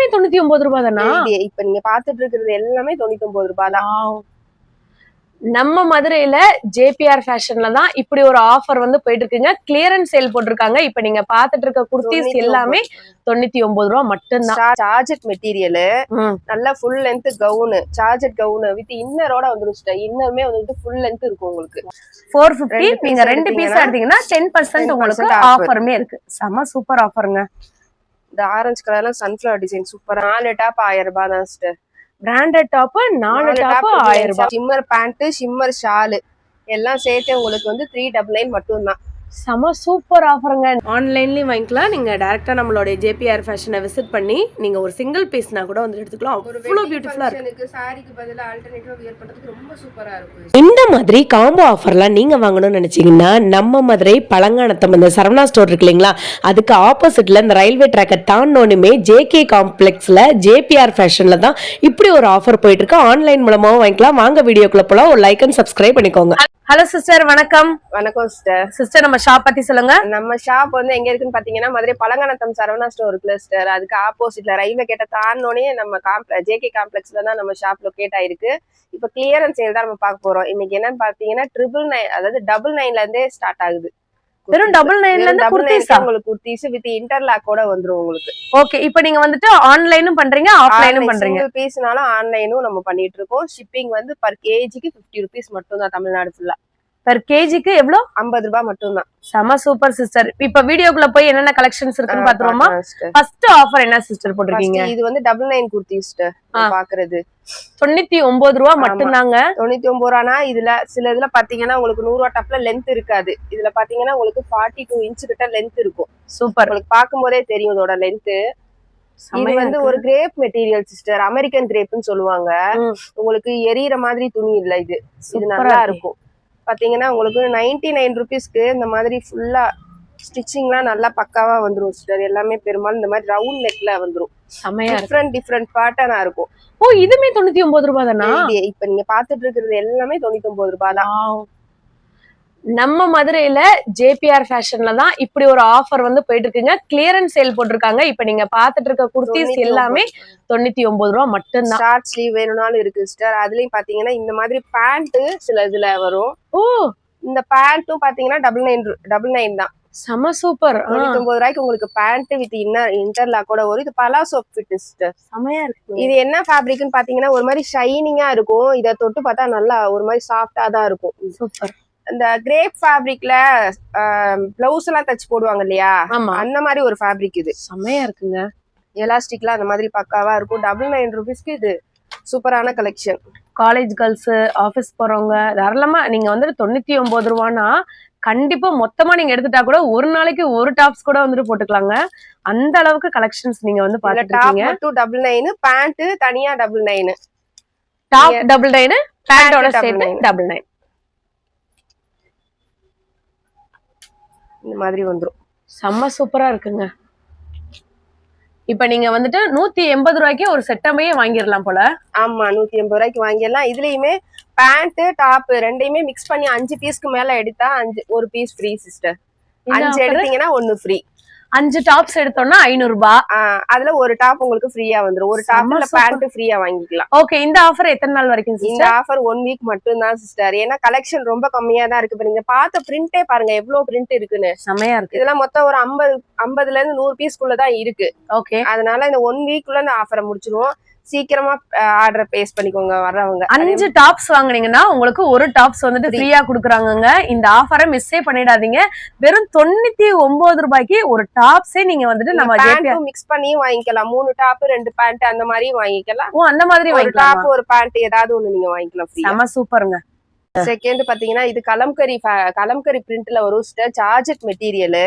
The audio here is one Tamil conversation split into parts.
எல்லாமே 99 ரூபாய் தானா? இப்ப நீங்க பாத்துட்டு இருக்கிறது எல்லாமே 99 ரூபாய் தான். நம்ம மதுரையில ஜேபிஆர் ஃபேஷன்ல தான் இப்படி ஒரு ஆஃபர் வந்து போயிட்டு இருக்குங்க. கிளியரன்ஸ் சேல் போட்டிருக்காங்க. இப்ப நீங்க பாத்துட்டு இருக்க குர்த்திஸ் எல்லாமே 99 ரூபாய் மட்டும்தான். சார்ஜெட் மெட்டீரியல், நல்ல full length gown, georgette gown with இன்னரோட வந்துருச்சு. இன்னருமே வந்துட்டு ஃபுல் லென்த் இருக்கும் உங்களுக்கு. 450. நீங்க 2 பீஸ் எடுத்தீங்கன்னா 10% உங்களுக்கு ஆஃபருமே இருக்கு. செம சூப்பர் ஆஃபருங்க. இந்த ஆரஞ்சு கலர்ல சன்ஃபிளவர் டிசைன் சூப்பர். 4 டாப் 1000 ரூபாய் தான் சிஸ்டர். பிராண்டட் டாப் 4 டாப் 1000 ரூபாய். ஷிம்மர் பேண்ட், ஷிம்மர் ஷால் எல்லாம் சேர்த்து உங்களுக்கு வந்து 399 மட்டும் தான். செம சூப்பர் ஆஃபருங்க. ஆன்லைன்லயும் வாங்கிக்கலாம். நீங்க டைரக்டா நம்மளோட ஜேபிஆர் ஃபேஷனை விசிட் பண்ணி நீங்க ஒரு சிங்கிள் பீஸ்னா கூட வந்து எடுத்துக்கலாம். அவ்வளவு பியூட்டிஃபுல்லா இருக்கு. சாரிக்கு பதிலா ஆல்டர்னேட்டிவா வியர் பண்றதுக்கு ரொம்ப சூப்பரா இருக்கு. இந்த மாதிரி காம்போ ஆஃபர்லாம் நீங்க வாங்கணும்னு நினைச்சீங்கன்னா நம்ம மதுரை பழங்கானத்தம் இந்த சரவணா ஸ்டோர் இருக்கு இல்லைங்களா, அதுக்கு ஆப்போசிட்ல இந்த ரயில்வே ட்ராக்கை தாண்டோனுமே ஜேகே காம்ப்ளெக்ஸ்ல ஜேபிஆர் ஃபேஷன்ல தான் இப்படி ஒரு ஆஃபர் போயிட்டு இருக்கு. ஆன்லைன் மூலமாவும் வாங்கிக்கலாம். வாங்க வீடியோக்குள்ள போலாம். ஒரு லைக் அண்ட் சப்ஸ்கிரைப் பண்ணிக்கோங்க. ஹலோ சிஸ்டர், வணக்கம். வணக்கம் சிஸ்டர். சிஸ்டர், நம்ம ஷாப் பத்தி சொல்லுங்க. நம்ம ஷாப் வந்து எங்க இருக்குன்னு பாத்தீங்கன்னா மதுரை பழங்கானத்தம் சரவணா ஸ்டோர் இருக்குல்ல சிஸ்டர், அதுக்கு ஆப்போசிட்ல ரயில்வே கேட்ட தாண்டோனே நம்ம ஜேகே காம்ப்ளெக்ஸ்ல தான் நம்ம ஷாப் லொகேட் ஆயிருக்கு. இப்ப கிளியரன்ஸ் சேல் தான் நம்ம பார்க்க போறோம். இன்னைக்கு என்னன்னு பாத்தீங்கன்னா 999, அதாவது 999ல இருந்தே ஸ்டார்ட் ஆகுது. வெறும் 999ல இருந்து குர்தீஸ் உங்களுக்கு குர்தீஸ் வித் இன்டர்லாக்கோட வந்துரும் உங்களுக்கு. ஓகே, இப்போ நீங்க வந்துட்டு ஆன்லைனும் பண்றீங்க, ஆஃப்லைனும் பண்றீங்க. சிங்கிள் பீஸ்னாலும் ஆன்லைனும் நம்ம பண்ணிட்டு இருக்கோம். ஷிப்பிங் வந்து பர் கேஜிக்கு 50 ரூபீஸ் மட்டும் தான். தமிழ்நாடு ஃபுல்லா பர் கேஜிக்கு எவ்வளவு? 50 ரூபாய் மட்டும் தான். செம சூப்பர் சிஸ்டர். இப்ப வீடியோக்குள்ள போய் என்னென்ன கலெக்ஷன்ஸ் இருக்குன்னு பாத்துருவோமா? ஃபர்ஸ்ட் ஆஃபர் என்ன சிஸ்டர் போட்டுருக்கீங்க? இது வந்து 99 குர்த்தி சிஸ்டர். பாக்குறது 99 ரூபாய் மட்டும் தாங்க. 99 ரூபானா இதுல சில இதுல பாத்தீங்கன்னா உங்களுக்கு 100 ரூபாய் டாப்ல லென்த் இருக்காது. இதுல பாத்தீங்கன்னா உங்களுக்கு 42 இன்ச் கிட்ட லென்த் இருக்கும். சூப்பர். உங்களுக்கு பாக்கும்போதே தெரியும் இதோட லென்த். இது வந்து ஒரு கிரேப் மெட்டீரியல் சிஸ்டர், அமெரிக்கன் கிரேப்னு சொல்லுவாங்க. உங்களுக்கு எரியற மாதிரி துணி இல்ல இது. இது நல்லா இருக்கும். பாத்தீங்கன்னா உங்களுக்கு 99 ரூபீஸ்க்கு இந்த மாதிரி ஃபுல்லா ஸ்டிச்சிங்லாம் நல்லா பக்காவா வந்துரும் சிஸ்டர். எல்லாமே பெரும்பாலும் இந்த மாதிரி ரவுண்ட் நெக்ல வந்துரும். டிஃப்ரெண்ட் பேட்டர்னா இருக்கும். ஓ, இதுமே 99 ரூபாய் தானா? இப்ப நீங்க பாத்துட்டு இருக்கிறது எல்லாமே 99 ரூபாய் தான். நம்ம மதுரையில ஜேபிஆர் ஃபேஷன்ல தான் இப்படி ஒரு ஆஃபர் வந்து போயிட்டு இருக்குங்க. கிளியரன்ஸ் சேல் போட்டிருக்காங்க. இப்ப நீங்க பாத்துட்டு இருக்க குர்த்திஸ் எல்லாமே 99 ரூபாய் மட்டும் தான். ஷார்ட் ஸ்லீவ் வேணும்னாலும் இருக்கு சிஸ்டர். அதுலயும் பாத்தீங்கன்னா இந்த மாதிரி பேண்ட் சில இதுல வரும். ஓ, இந்த பேண்ட்டும் பாத்தீங்கன்னா 99 தான். செம சூப்பர். 99 ரூபாய்க்கு உங்களுக்கு பேண்ட் வித் இன்டர்லாக்கோட வரும். இது பலாசோ ஃபிட் சிஸ்டர். செமையா இருக்கு. இது என்ன ஃபேப்ரிக்னு பாத்தீங்கன்னா ஒரு மாதிரி ஷைனிங்கா இருக்கும். இத தொட்டு பார்த்தா நல்லா ஒரு மாதிரி சாஃப்டா தான் இருக்கும். சூப்பர். இந்த கிரேப் ஃபேப்ரிக்ல பிளவுஸ் எல்லாம் தச்சு போடுவாங்க இல்லையா, அந்த மாதிரி ஒரு ஃபேப்ரிக் இது. செமையா இருக்குங்க. எலாஸ்டிக்லாம் அந்த மாதிரி பக்காவா இருக்கும். 99 ரூபீஸ்க்கு இது சூப்பரான கலெக்ஷன். காலேஜ் கேர்ள்ஸ், ஆபீஸ் போறவங்க தாராளமா நீங்க வந்து 99 ரூபானா கண்டிப்பா மொத்தமா நீங்க எடுத்துட்டா கூட ஒரு நாளைக்கு ஒரு டாப்ஸ் கூட வந்துட்டு போட்டுக்கலாங்க. அந்த அளவுக்கு கலெக்ஷன்ஸ் நீங்க வந்து பாத்துட்டு இருக்கீங்க. டாப் மட்டும் 99, பேண்ட் தனியா 99. டாப் 99, பேண்டோட சேர்த்து 99. இந்த மாதிரி வந்துரும். செம்ம சூப்பரா இருக்குங்க. இப்ப நீங்க வந்துட்டு 180 ரூபாய்க்கு ஒரு செட்டமையே வாங்கிடலாம் போல. ஆமா, 180 ரூபாய்க்கு வாங்கிடலாம். இதுலயுமே பேண்ட் டாப் ரெண்டையுமே மிக்ஸ் பண்ணி 5 பீஸ்க்கு மேல எடுத்தா ஒரு பீஸ் ஃப்ரீ சிஸ்டர். 5 எடுத்தீங்கன்னா 1 ஃப்ரீ. 5 டாப்ஸ் எடுத்தோம்னா 500 ரூபாய். அதுல ஒரு டாப் உங்களுக்கு ஃப்ரீயா வந்துரும். ஒரு டாப்ல பேண்ட் ஃப்ரீயா வாங்கிக்கலாம். ஓகே, இந்த ஆஃபர் எத்தனை நாள் வரைக்கும் சிஸ்டர்? இந்த ஆஃபர் 1 வீக் மட்டும் தான் சிஸ்டர். ஏன்னா கலெக்ஷன் ரொம்ப கம்மியா தான் இருக்கு. இப்ப நீங்க பார்த்த பிரிண்டே பாருங்க எவ்வளவு பிரிண்ட் இருக்குன்னு. செமையா இருக்கு. இதெல்லாம் மொத்தம் ஒரு 50ல இருந்து 100 பீஸ்க்குள்ள தான் இருக்கு. ஓகே, அதனால இந்த 1 வீக்குள்ள இந்த ஆஃபரை முடிச்சிருவோம். சீக்கிரமா ஆர்டர் பேஸ் பண்ணிக்கோங்க வர்றவங்க. 5 டாப்ஸ் வாங்குனீங்கன்னா உங்களுக்கு ஒரு டாப்ஸ் வந்துட்டு ஃப்ரீயா குடுக்குறாங்க. இந்த ஆஃபரை மிஸ்ஸே பண்ணிடாதீங்க. வெறும் 99 ரூபாய்க்கு ஒரு டாப்ஸே நீங்க வந்துட்டு நம்ம பேண்ட் மிக்ஸ் பண்ணி வாங்கிக்கலாம். 3 டாப் 2 பேண்ட் அந்த மாதிரி வாங்கிக்கலாம். ஓ, அந்த மாதிரி வாங்கிக்கலாம். டாப் ஒரு பேண்ட் ஏதாவது ஒண்ணு நீங்க வாங்கிக்கலாம். செம சூப்பருங்க. செகண்ட் பாத்தீங்கன்னா இது கலம்கரி பிரிண்ட்ல வரும் சிஸ்டர். சார்ஜெட் மெட்டீரியல்,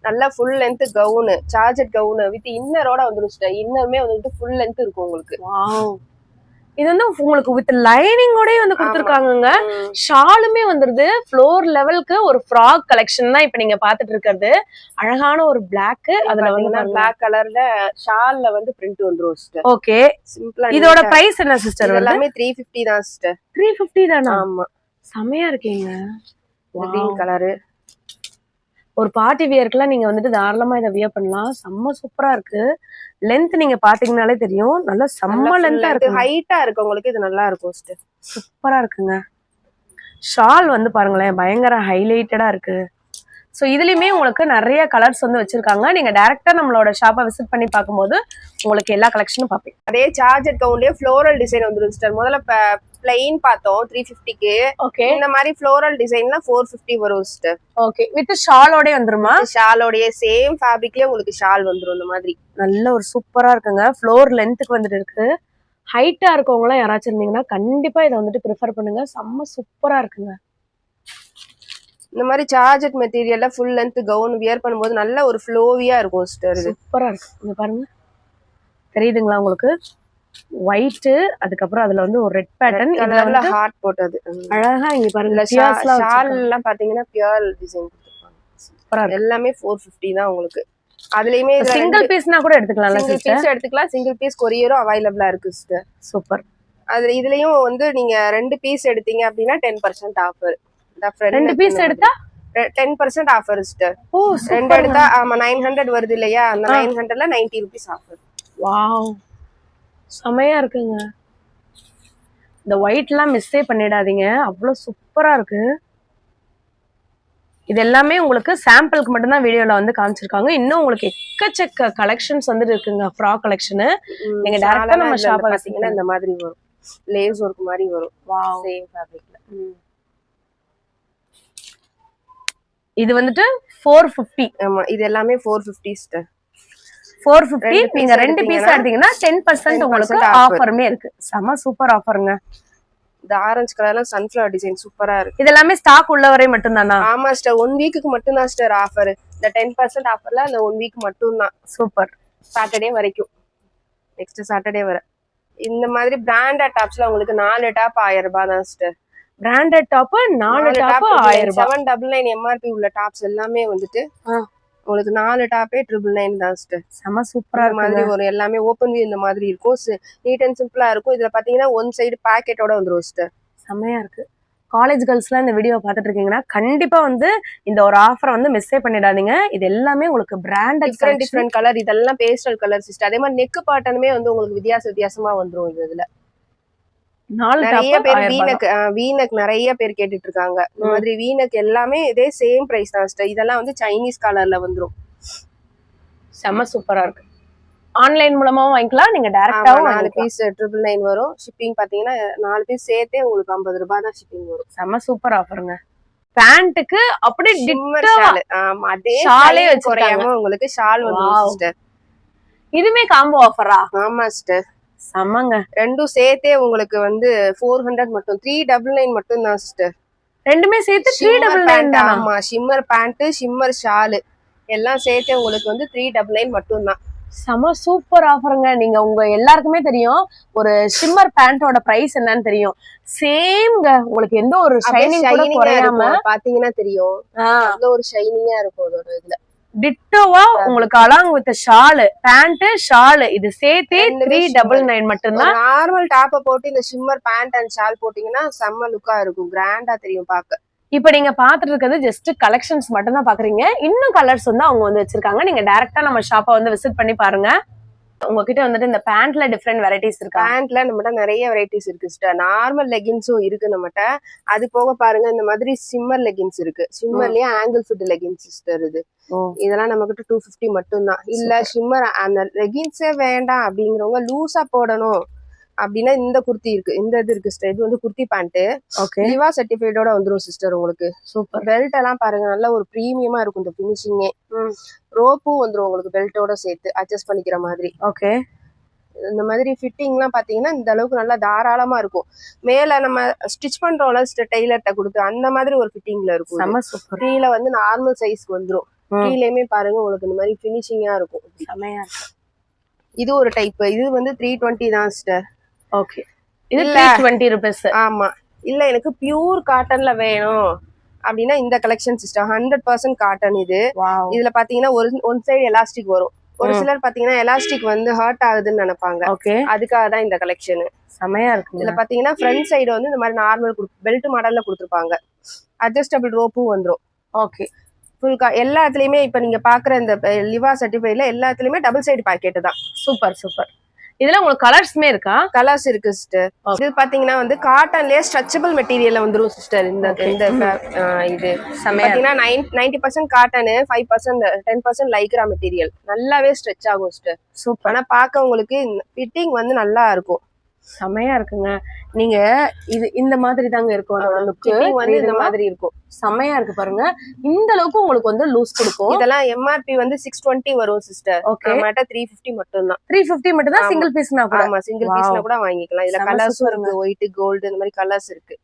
நல்ல full length gown, georgette gown with இன்னரோட வந்துரும் சிஸ்டர். இன்னருமே வந்துட்டு ஃபுல் லென்த் இருக்கும் உங்களுக்கு. இது வந்து உங்களுக்கு வித் லைனிங்கோட வந்து கொடுத்துருக்காங்க. ஷாலுமே வந்துருது. ஃப்ளோர் லெவலுக்கு ஒரு ஃப்ராக் கலெக்ஷன் தான் இப்ப நீங்க பாத்துட்டு இருக்கிறது. அழகான ஒரு பிளாக், அதுல வந்து பிளாக் கலர்ல ஷால்ல வந்து பிரிண்ட் வந்துரும் சிஸ்டர். ஓகே, சிம்பிளா. இதோட பிரைஸ் என்ன சிஸ்டர்? எல்லாமே 350 தான் சிஸ்டர். 350 தானா? ஆமா, செமையா இருக்கீங்க. Green colour. ஒரு பார்ட்டி வியர்க்குலாம் நீங்க வந்துட்டு தாராளமா இதை வியர் பண்ணலாம். செம்ம சூப்பரா இருக்கு. லென்த் நீங்க பாத்தீங்கன்னாலே தெரியும், நல்லா செம்ம லென்த்தா இருக்கு, ஹைட்டா இருக்கு உங்களுக்கு. இது நல்லா இருக்கும் சிஸ்டர். சூப்பரா இருக்குங்க. ஷால் வந்து பாருங்களேன், பயங்கர ஹைலைட்டடா இருக்கு. ஸோ இதுலயுமே உங்களுக்கு நிறைய கலர்ஸ் வந்து வச்சிருக்காங்க. நீங்க டைரக்டா நம்மளோட ஷாப்பை விசிட் பண்ணி பார்க்கும்போது உங்களுக்கு எல்லா கலெக்ஷனும் பார்ப்பீங்க. அதே சார்ஜர் கவுன்லயே ஃப்ளோரல் டிசைன் வந்துரும் சிஸ்டர். முதல்ல பிளைன் பார்த்தோம் 350க்கு. ஓகே, இந்த மாதிரி ஃப்ளோரல் டிசைன்லாம் 450 வரும் சிஸ்டர். ஓகே, வித் ஷாலோட வந்துருமா? ஷாலோடைய சேம் ஃபேப்ரிக்லயே உங்களுக்கு ஷால் வந்துரும். இந்த மாதிரி நல்ல ஒரு சூப்பரா இருக்குங்க. ஃப்ளோர் லென்த்துக்கு வந்துட்டு இருக்கு. ஹைட்டா இருக்கவங்க எல்லாம் யாராச்சும் இருந்தீங்கன்னா கண்டிப்பா இதை வந்துட்டு ப்ரிஃபர் பண்ணுங்க. செம்ம சூப்பரா இருக்குங்க. இந்த மாதிரி சார்ஜட் மெட்டீரியல்ல ஃபுல் லென்த் கவுன் வியர் பண்ணும்போது நல்ல ஒரு ஃப்ளோவியா இருக்கும் சிஸ்டர். இது சூப்பரா இருக்கு. இங்க பாருங்க, தெரியுதுங்களா உங்களுக்கு? ஒயிட், அதுக்கப்புறம் அதுல வந்து ஒரு ரெட் பேட்டர்ன், கலர்ல ஹார்ட் போட்டது அழகா. இங்க பாருங்க, ஷால் எல்லாம் பாத்தீங்கன்னா பியூர் டிசைன் கொடுத்திருப்பாங்க. சூப்பரா இருக்கு. எல்லாமே 450 தான் உங்களுக்கு. அதுலயுமே சிங்கிள் பீஸ்னா கூட எடுத்துக்கலாம். சிங்கிள் பீஸ் எடுத்துக்கலாம். சிங்கிள் பீஸ் கொரியரும் அவைலபிளா இருக்கு சிஸ்டர். சூப்பர். அதுல இதுலயும் வந்து நீங்க 2 பீஸ் எடுத்தீங்க அப்படின்னா 10% ஆஃபர். 2 பீஸ் எடுத்தா 10% ஆஃபர் சிஸ்டர். ஓ, 2 எடுத்தா ஆமா 900 வருது இல்லையா? அந்த 900ல 90 rupees ஆஃபர். வாவ், செமையா இருக்குங்க. இந்த ஒயிட்லாம் மிஸ்ஸே பண்ணிடாதீங்க, அவ்வளவு சூப்பரா இருக்கு. இது எல்லாமே உங்களுக்கு சாம்பிளுக்கு மட்டும்தான் வீடியோல வந்து காமிச்சிருக்காங்க. இன்னும் உங்களுக்கு எக்கச்சக்க கலெக்ஷன்ஸ் வந்து இருக்குங்க. ஃப்ராக் கலெக்ஷன் நீங்க டைரக்டா நம்ம ஷாப்பை பாத்தீங்கன்னா இந்த மாதிரி வரும். லேஸ் ஒர்க் மாதிரி வரும். வாவ், சேம் ஃபேப்ரிக்ல. இது வந்துட்டு 450. ஆமா, இது எல்லாமே 450 சிஸ்டர். 450. நீங்க 2 பீஸ் எடுத்தீங்கன்னா 10% உங்களுக்கு ஆஃபருமே இருக்கு. செம சூப்பர் ஆஃபருங்க. இந்த ஆரஞ்சு கலர்ல சன்ஃப்ளவர் டிசைன் சூப்பரா இருக்கு. இது எல்லாமே ஸ்டாக் உள்ள வரை மட்டும் தானா? ஆமா சிஸ்டர், 1 வீக்குக்கு மட்டும் தான் சிஸ்டர் ஆஃபர். இந்த 10% ஆஃபர்ல அந்த 1 வீக் மட்டும் தான். சூப்பர். சாட்டர்டே வரைக்கும், நெக்ஸ்ட் சாட்டர்டே வர. இந்த மாதிரி பிராண்டட் டாப்ஸ்ல உங்களுக்கு 4 டாப் 1000 ரூபாய் தான் சிஸ்டர். பிராண்டட் டாப் 4 டாப் 1000 ரூபாய். 799 எம்ஆர்பி உள்ள டாப்ஸ் எல்லாமே வந்துட்டு உங்களுக்கு 4 டாப்பே 999 தான் சிஸ்டர். செம சூப்பரா இருக்கு. மாதிரி ஒரு எல்லாமே ஓபன் வியூ இந்த மாதிரி இருக்கும். நீட் அண்ட் சிம்பிளா இருக்கும். இதுல பாத்தீங்கன்னா ஒன் சைடு பாக்கெட்டோட வந்துரும் சிஸ்டர். செமையா இருக்கு. காலேஜ் கேர்ள்ஸ்லாம் இந்த வீடியோ பார்த்துட்டு இருக்கீங்கன்னா கண்டிப்பா வந்து இந்த ஒரு ஆஃபரை வந்து மிஸ்ஸே பண்ணிடாதீங்க. இது எல்லாமே உங்களுக்கு பிராண்டட் டிஃப்ரெண்ட் கலர். இதெல்லாம் பேஸ்டல் கலர் சிஸ்டர். அதே மாதிரி நெக் பாட்டனுமே வந்து உங்களுக்கு வித்தியாசமா வந்துரும். இதுல நிறைய பேர் வீனக் நிறைய பேர் கேட்டுட்டு இருக்காங்க. இந்த மாதிரி வீனக் எல்லாமே இதே சேம் பிரைஸ் தான் சிஸ்டர். இதெல்லாம் வந்து சைனீஸ் கலர்ல வந்துரும். செம சூப்பரா இருக்கு. ஆன்லைன் மூலமாவும் வாங்கிக்கலாம், நீங்க டைரக்டாவும் 4 பீஸ் 999 வரும். ஷிப்பிங் பாத்தீங்கன்னா 4 பீஸ் சேர்த்தே உங்களுக்கு 50 ரூபாய் தான் ஷிப்பிங் வரும். செம சூப்பர் ஆஃபருங்க. பேண்ட்டுக்கு அப்படியே டிம்மர் ஷால். ஆமா, அதே ஷாலே குறையாம உங்களுக்கு ஷால் வந்துரும் சிஸ்டர். இதுமே காம்போ ஆஃபரா? ஆமா சிஸ்டர், செம்மங்க. ரெண்டும் சேர்த்தே உங்களுக்கு வந்து 400 மட்டும். 399 மட்டும் தான் சிஸ்டர். ரெண்டுமே சேர்த்து 399 தான். ஆமா, ஷிம்மர் பேண்ட் ஷிம்மர் ஷால் எல்லாம் சேர்த்தே உங்களுக்கு வந்து 399 மட்டும் தான். செம சூப்பர் ஆஃபருங்க. நீங்க உங்க எல்லாருக்குமே தெரியும் ஒரு ஷிம்மர் பேண்டோட பிரைஸ் என்னன்னு தெரியும். சேம்ங்க, உங்களுக்கு எந்த ஒரு ஷைனிங் கூட குறையாம பாத்தீங்கன்னா தெரியும். அந்த ஒரு ஷைனிங்கா இருக்கும் அதோட இதுல. டிட்டோவா உங்களுக்கு along with shawl, pant shawl இது சேர்த்தே 399 மட்டும்தான். நார்மல் டாப்பை போட்டு இந்த ஷிம்மர் பேண்ட் அண்ட் ஷால் போட்டீங்கன்னா செம்ம லுக்கா இருக்கும், கிராண்டா தெரியும் பார்க்க. இப்ப நீங்க பாத்துட்டு இருக்கிறது ஜஸ்ட் கலெக்ஷன்ஸ் மட்டும் தான் பாக்குறீங்க. இன்னும் கலர்ஸ் வந்து அவங்க வந்து வச்சிருக்காங்க. நீங்க டைரக்டா நம்ம ஷாப்பை வந்து விசிட் பண்ணி பாருங்க. உங்ககிட்ட வந்துட்டு இந்த பேண்ட்ல டிஃப்ரெண்ட் வெரைட்டிஸ் இருக்கு. பேண்ட்ல நம்மகிட்ட நிறைய வெரைட்டிஸ் இருக்கு சிஸ்டர். நார்மல் லெகின்ஸும் இருக்கு நம்மகிட்ட. அது போக பாருங்க இந்த மாதிரி சிம்மர் லெகின்ஸ் இருக்கு. சிம்மர்லயே ஆங்கிள் ஃபிட் லெகின்ஸ் சிஸ்டர். இதெல்லாம் நம்ம கிட்ட 250 மட்டும் தான். இல்ல ஷிம்மர் அந்த லெகின்ஸே வேண்டாம் அப்படிங்கிறவங்க லூஸா போடணும் அப்படின்னா இந்த குர்த்தி இருக்கு. இந்த இது இருக்கு சிஸ்டர். இது வந்து குர்த்தி பேண்ட். ஓகே, லிவா சர்டிஃபைடோட வந்துரும் சிஸ்டர். உங்களுக்கு சூப்பர். பெல்ட் எல்லாம் பாருங்க நல்ல ஒரு பிரீமியமா இருக்கும். இந்த பினிஷிங்கே ரோப்பும் வந்துரும் உங்களுக்கு பெல்ட்டோட சேர்த்து அட்ஜஸ்ட் பண்ணிக்கிற மாதிரி. ஓகே, இந்த மாதிரி ஃபிட்டிங்லாம் பாத்தீங்கன்னா இந்த அளவுக்கு நல்லா தாராளமா இருக்கும். மேல நம்ம ஸ்டிச் பண்றோம்ல டெய்லர்ட்ட கொடுத்து அந்த மாதிரி ஒரு ஃபிட்டிங்ல இருக்கும். செம சூப்பர். கீழே வந்து நார்மல் சைஸ்க்கு வந்துரும். கீழேயுமே பாருங்க உங்களுக்கு இந்த மாதிரி பினிஷிங்கா இருக்கும். செமையா இருக்கு. இது ஒரு டைப். இது வந்து 320 தான் சிஸ்டர். ஓகே, இது 320 ரூபீஸ். ஆமா, இல்ல எனக்கு பியூர் காட்டன்ல வேணும் அப்படின்னா இந்த கலெக்ஷன் சிஸ்டர். 100% காட்டன். இது இதுல பாத்தீங்கன்னா ஒன் சைடு எலாஸ்டிக் வரும். ஒரு சிலர் பாத்தீங்கன்னா எலாஸ்டிக் வந்து ஹர்ட் ஆகுதுன்னு நினைப்பாங்க. ஓகே, அதுக்காக தான் இந்த கலெக்ஷன். செமையா இருக்கு. இதுல பாத்தீங்கன்னா ஃப்ரண்ட் சைடு வந்து இந்த மாதிரி நார்மல் பெல்ட் மாடல்ல கொடுத்துருப்பாங்க. அட்ஜஸ்டபிள் ரோப்பும் வந்துரும். ஓகே, எல்லா இடத்துலயுமே இப்ப நீங்க பாக்குற இந்த லிவா சர்டிஃபைட்ல எல்லா இடத்துலயுமே டபுள் சைடு பாக்கெட் தான். Super super. இதுல உங்களுக்கு கலர்ஸ்மே இருக்கா? கலர்ஸ் இருக்கு சிஸ்டர். இது பாத்தீங்கன்னா வந்து காட்டன்லயே ஸ்ட்ரெச்சபிள் மெட்டீரியல்ல வந்துரும் சிஸ்டர். இந்த இது பாத்தீங்கன்னா 90% காட்டன், 5% 10% லைக்ரா மெட்டீரியல். நல்லாவே ஸ்ட்ரெச் ஆகும் சிஸ்டர். சூப்பர். ஆனா பாக்க உங்களுக்கு ஃபிட்டிங் வந்து நல்லா இருக்கும். செமையா இருக்குங்க. நீங்க இது இந்த மாதிரி தாங்க இருக்கும் அதோட லுக் வந்து இந்த மாதிரி இருக்கும். செமையா இருக்கு பாருங்க. இந்த அளவுக்கு உங்களுக்கு வந்து லூஸ் கொடுக்கும். இதெல்லாம் எம்ஆர்பி வந்து 620 வரும் சிஸ்டர். ஓகே. நம்மட்ட 350 மட்டும் தான். 350 மட்டும் தான் சிங்கிள் பீஸ்னா கூட. ஆமா சிங்கிள் பீஸ்னா கூட வாங்கிக்கலாம். இதுல கலர்ஸ் இருக்கு, ஒயிட், கோல்ட் இந்த மாதிரி கலர்ஸ் இருக்கு.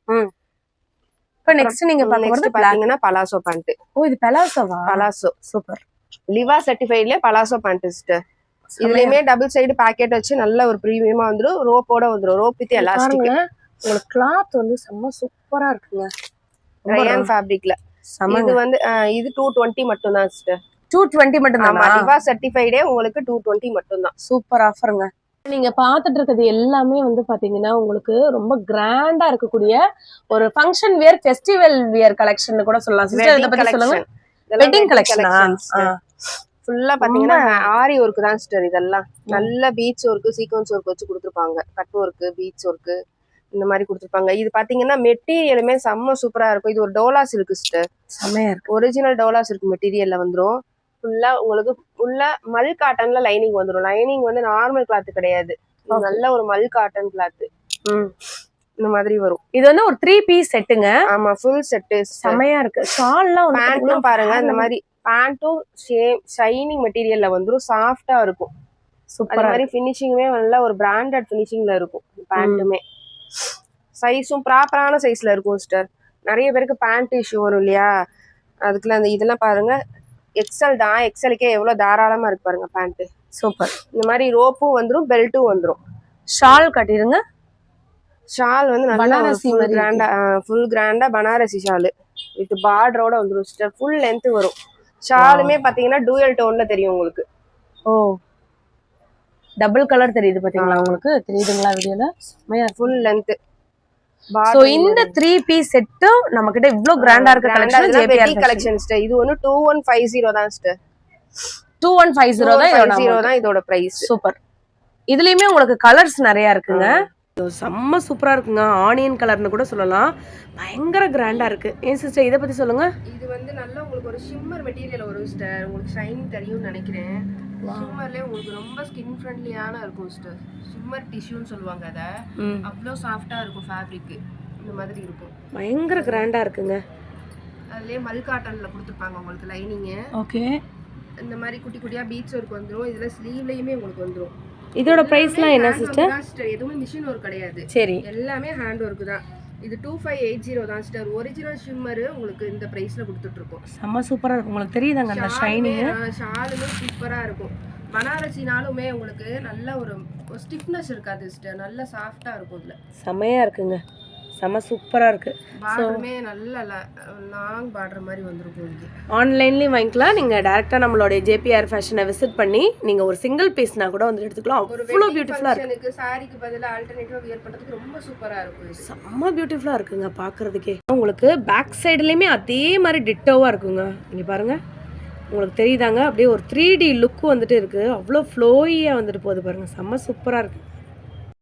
இப்போ நெக்ஸ்ட் நீங்க பாக்குறது பாத்தீங்கன்னா பலாசோ பேண்ட். ஓ இது பலாசோவா? Palazzo super. லிவா சர்டிஃபைட்ல பலாசோ பேண்ட் சிஸ்டர். இதுலயுமே டபுள் சைடு பாக்கெட் வச்சு நல்ல ஒரு பிரீமியமா வந்துரும். ரோப்போட வந்துரும். Rope with elastic. உங்களுக்கு கிளாத் வந்து செம்ம சூப்பரா இருக்குங்க. ரயான் ஃபேப்ரிக்ல. இது வந்து இது 220 மட்டும் தான் சிஸ்டர். 220 மட்டும் தான். லிவா சர்டிஃபைடே உங்களுக்கு 220 மட்டும் தான். சூப்பர் ஆஃபருங்க. நீங்க பாத்துட்டு இருக்கிறது எல்லாமே வந்து பாத்தீங்கன்னா உங்களுக்கு ரொம்ப கிராண்டா இருக்கக்கூடிய ஒரு function wear, festival wear collection கூட சொல்லலாம். சிஸ்டர் இத பத்தி சொல்லுங்க. வெட்டிங் கலெக்ஷனா? ஃபுல்லா பாத்தீங்கன்னா ஆரி ஒர்க் தான் சிஸ்டர். இதெல்லாம் நல்ல பீட்ஸ் ஒர்க், சீக்வென்ஸ் ஒர்க் வச்சு கொடுத்துருப்பாங்க. கட் ஒர்க், பீட்ஸ் ஒர்க் இந்த மாதிரி கொடுத்துருப்பாங்க. இது பாத்தீங்கன்னா மெட்டீரியலுமே செம்ம சூப்பரா இருக்கும். இது ஒரு டோலா சில்க் சிஸ்டர். செம்மையா இருக்கு. ஒரிஜினல் டோலா சில்க் மெட்டீரியல்ல வந்துரும். ஃபுல்லா உங்களுக்கு ஃபுல்லா மல் காட்டன்ல லைனிங் வந்துரும். லைனிங் வந்து நார்மல் கிளாத் கிடையாது. நல்ல ஒரு மல் காட்டன் கிளாத். இந்த மாதிரி வரும். இது வந்து ஒரு 3 பீஸ் செட்டுங்க. ஆமா ஃபுல் செட். செமையா இருக்கு. ஷால்லாம் வந்து பேண்ட்டும் பாருங்க இந்த மாதிரி பேண்ட்டும் சேம் ஷைனிங் மெட்டீரியல்ல வந்துரும். சாஃப்டா இருக்கும். சூப்பர். அந்த மாதிரி ஃபினிஷிங்குமே நல்ல ஒரு பிராண்டட் ஃபினிஷிங்ல இருக்கும். பேண்ட்டுமே சைஸும் ப்ராப்பரான சைஸ்ல இருக்கும் சிஸ்டர். நிறைய பேருக்கு பேண்ட் இஷ்யூ வரும் இல்லையா, அதுக்குள்ள அந்த இதெல்லாம் பாருங்க எக்ஸல் தான். எக்ஸலுக்கே எவ்வளவு தாராளமா இருக்கு பாருங்க பேண்ட். சூப்பர். இந்த மாதிரி ரோப்பும் வந்துரும், பெல்ட்டும் வந்துரும். ஷால் கட்டிருங்க. ஷால் வந்து நல்லா ஃபுல் கிராண்டா பனாரசி ஷால் வித் பார்டரோட வந்துரும் சிஸ்டர். ஃபுல் லென்த் வரும். ஷாலுமே பாத்தீங்கன்னா டூயல் டோன்ல தெரியும் உங்களுக்கு. ஓ டபுள் கலர் தெரியுது பாத்தீங்களா? உங்களுக்கு தெரியுதுங்களா வீடியோல? Full length. சோ இந்த 3 பீஸ் செட் நம்ம கிட்ட இவ்ளோ கிராண்டா இருக்க கலெக்ஷன் ஜேபிஆர் கலெக்ஷன் சிஸ்டர். இது வந்து 2150 தான் சிஸ்டர். 2150 தான் இதோட பிரைஸ். சூப்பர். இதுலயுமே உங்களுக்கு கலர்ஸ் நிறைய இருக்குங்க. செம்ம சூப்பரா இருக்குங்க. ஆனியன் கலர்னு கூட சொல்லலாம். பயங்கர கிராண்டா இருக்கு. ஏன் சிஸ்டர் இத பத்தி சொல்லுங்க. இது வந்து நல்ல உங்களுக்கு ஒரு ஷிம்மர் மெட்டீரியல் வரும் சிஸ்டர். உங்களுக்கு ஷைனிங் தெரியும்னு நினைக்கிறேன். ஷிம்மர்லயே உங்களுக்கு ரொம்ப ஸ்கின் ஃப்ரெண்ட்லியான இருக்கும் சிஸ்டர். ஷிம்மர் டிஷ்யூன்னு சொல்லுவாங்க அத. அவ்வளோ சாஃப்டா இருக்கும் ஃபேப்ரிக். இந்த மாதிரி இருக்கும். பயங்கர கிராண்டா இருக்குங்க. அதுலயே மல் காட்டன்ல கொடுத்துருப்பாங்க உங்களுக்கு லைனிங். ஓகே. இந்த மாதிரி குட்டி குட்டியா பீட்ஸ் ஒர்க் வந்துரும். இதுல ஸ்லீவ்லயுமே உங்களுக்கு வந்துரும். இதோட பிரைஸ்லாம் என்ன சிஸ்டர்? எதுவுமே மிஷின் ஒர்க் கிடையாது. சரி. எல்லாமே ஹேண்ட் ஒர்க் தான். இது 2580 தான் சிஸ்டர். ஒரிஜினல் ஷிம்மர் உங்களுக்கு இந்த பிரைஸ்ல கொடுத்துட்டு இருக்கோம். செம்ம சூப்பரா இருக்கு. உங்களுக்கு தெரியுதாங்க அந்த ஷைனிங். ஷாலுமே சூப்பரா இருக்கும். பனாரசினாலுமே உங்களுக்கு நல்ல ஒரு ஸ்டிஃப்னஸ் இருக்காது சிஸ்டர். நல்ல சாஃப்டா இருக்கும். இதுல செமையா இருக்குங்க. செம சூப்பரா இருக்கு. பார்டருமே நல்ல லாங் பார்டர் மாதிரி வந்திருக்கும். இது ஆன்லைன்லயும் வாங்கிக்கலாம். நீங்க டைரக்டா நம்மளோட ஜேபிஆர் ஃபேஷனை விசிட் பண்ணி நீங்க ஒரு சிங்கிள் பீஸ்னா கூட வந்து எடுத்துக்கலாம். அவ்வளோ பியூட்டிஃபுல்லா இருக்கு. எனக்கு சாரிக்கு பதிலா ஆல்டர்னேட்டிவா வியர் பண்றதுக்கு ரொம்ப சூப்பரா இருக்கும். செம்ம பியூட்டிஃபுல்லா இருக்குங்க பாக்குறதுக்கே. உங்களுக்கு பேக் சைடுலயுமே அதே மாதிரி டிட்டோவா இருக்குங்க. இங்க பாருங்க உங்களுக்கு தெரியுதாங்க. அப்படியே ஒரு 3D லுக் வந்துட்டு இருக்கு. அவ்வளோ ஃப்ளோயியா வந்துட்டு போகுது பாருங்க. செம்ம சூப்பரா இருக்கு.